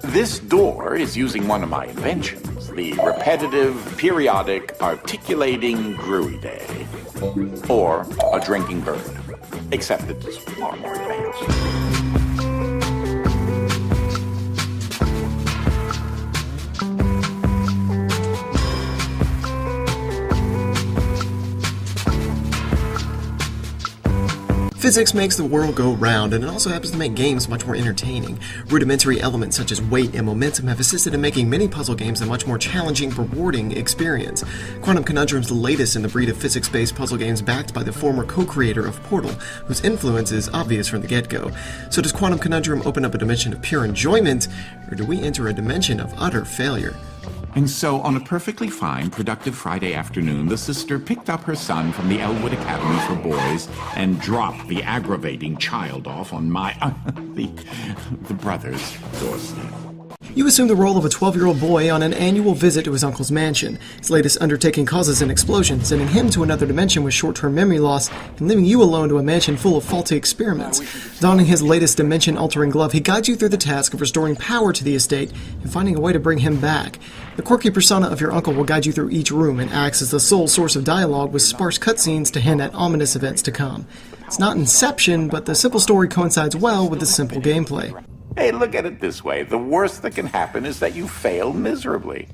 This door is using one of my inventions, the repetitive, periodic, articulating Gruidae. Or a drinking bird. Except it's far more advanced. Physics makes the world go round, and it also happens to make games much more entertaining. Rudimentary elements such as weight and momentum have assisted in making many puzzle games a much more challenging, rewarding experience. Quantum Conundrum is the latest in the breed of physics-based puzzle games backed by the former co-creator of Portal, whose influence is obvious from the get-go. So does Quantum Conundrum open up a dimension of pure enjoyment, or do we enter a dimension of utter failure? And so, on a perfectly fine, productive Friday afternoon, the sister picked up her son from the Elwood Academy for Boys and dropped the aggravating child off on the brother's doorstep. You assume the role of a 12-year-old boy on an annual visit to his uncle's mansion. His latest undertaking causes an explosion, sending him to another dimension with short-term memory loss and leaving you alone to a mansion full of faulty experiments. Donning his latest dimension-altering glove, he guides you through the task of restoring power to the estate and finding a way to bring him back. The quirky persona of your uncle will guide you through each room and acts as the sole source of dialogue with sparse cutscenes to hint at ominous events to come. It's not Inception, but the simple story coincides well with the simple gameplay. Hey, look at it this way. The worst that can happen is that you fail miserably.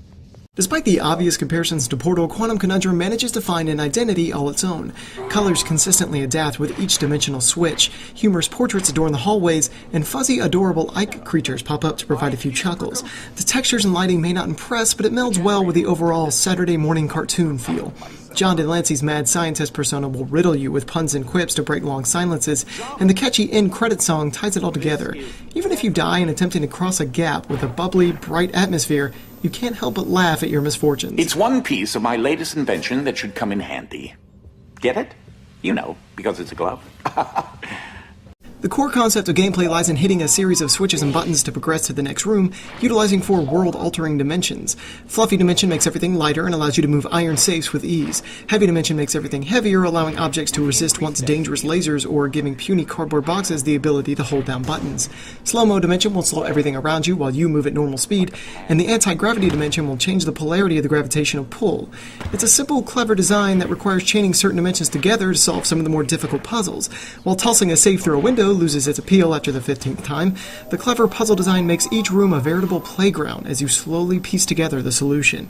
Despite the obvious comparisons to Portal, Quantum Conundrum manages to find an identity all its own. Colors consistently adapt with each dimensional switch, humorous portraits adorn the hallways, and fuzzy, adorable Ike creatures pop up to provide a few chuckles. The textures and lighting may not impress, but it melds well with the overall Saturday morning cartoon feel. John Delancey's mad scientist persona will riddle you with puns and quips to break long silences, and the catchy end-credit song ties it all together. Even if you die in attempting to cross a gap with a bubbly, bright atmosphere, you can't help but laugh at your misfortunes. It's one piece of my latest invention that should come in handy. Get it? You know, because it's a glove. The core concept of gameplay lies in hitting a series of switches and buttons to progress to the next room, utilizing 4 world-altering dimensions. Fluffy Dimension makes everything lighter and allows you to move iron safes with ease. Heavy Dimension makes everything heavier, allowing objects to resist once dangerous lasers or giving puny cardboard boxes the ability to hold down buttons. Slow-mo Dimension will slow everything around you while you move at normal speed, and the Anti-Gravity Dimension will change the polarity of the gravitational pull. It's a simple, clever design that requires chaining certain dimensions together to solve some of the more difficult puzzles. While tossing a safe through a window loses its appeal after the 15th time, the clever puzzle design makes each room a veritable playground as you slowly piece together the solution.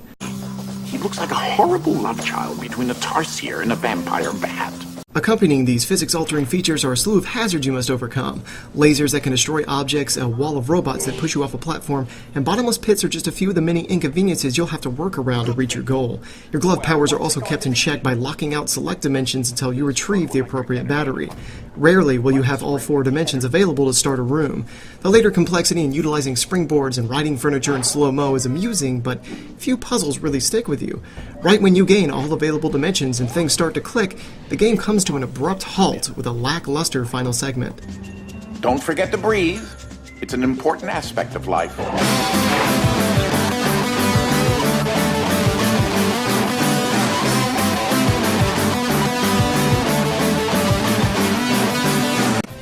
He looks like a horrible love child between a tarsier and a vampire bat. Accompanying these physics-altering features are a slew of hazards you must overcome. Lasers that can destroy objects, a wall of robots that push you off a platform, and bottomless pits are just a few of the many inconveniences you'll have to work around to reach your goal. Your glove powers are also kept in check by locking out select dimensions until you retrieve the appropriate battery. Rarely will you have all 4 dimensions available to start a room. The later complexity in utilizing springboards and riding furniture in slow-mo is amusing, but few puzzles really stick with you. Right when you gain all available dimensions and things start to click, the game comes to an abrupt halt with a lackluster final segment. Don't forget to breathe. It's an important aspect of life.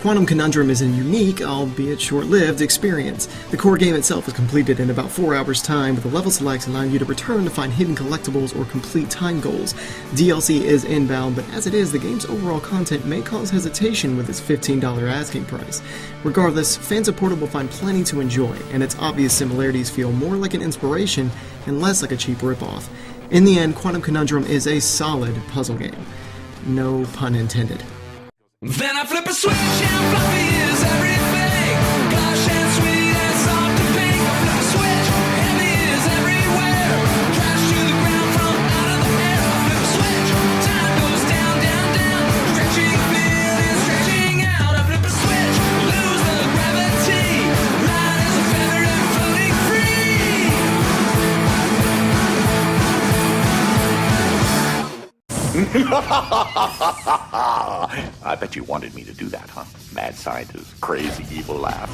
Quantum Conundrum is a unique, albeit short-lived, experience. The core game itself is completed in about 4 hours' time, with the level selects allowing you to return to find hidden collectibles or complete time goals. DLC is inbound, but as it is, the game's overall content may cause hesitation with its $15 asking price. Regardless, fans of Portal will find plenty to enjoy, and its obvious similarities feel more like an inspiration and less like a cheap ripoff. In the end, Quantum Conundrum is a solid puzzle game. No pun intended. Then I flip a switch and fluffy is everything. Gosh and sweet and soft and pink. I flip a switch, heavy is everywhere. Crash to the ground from out of the air. I flip a switch, time goes down, down, down. Stretching feeling, stretching out. I flip a switch, lose the gravity. Light as a feather and floating free. I bet you wanted me to do that, huh? Mad scientist, crazy evil laugh.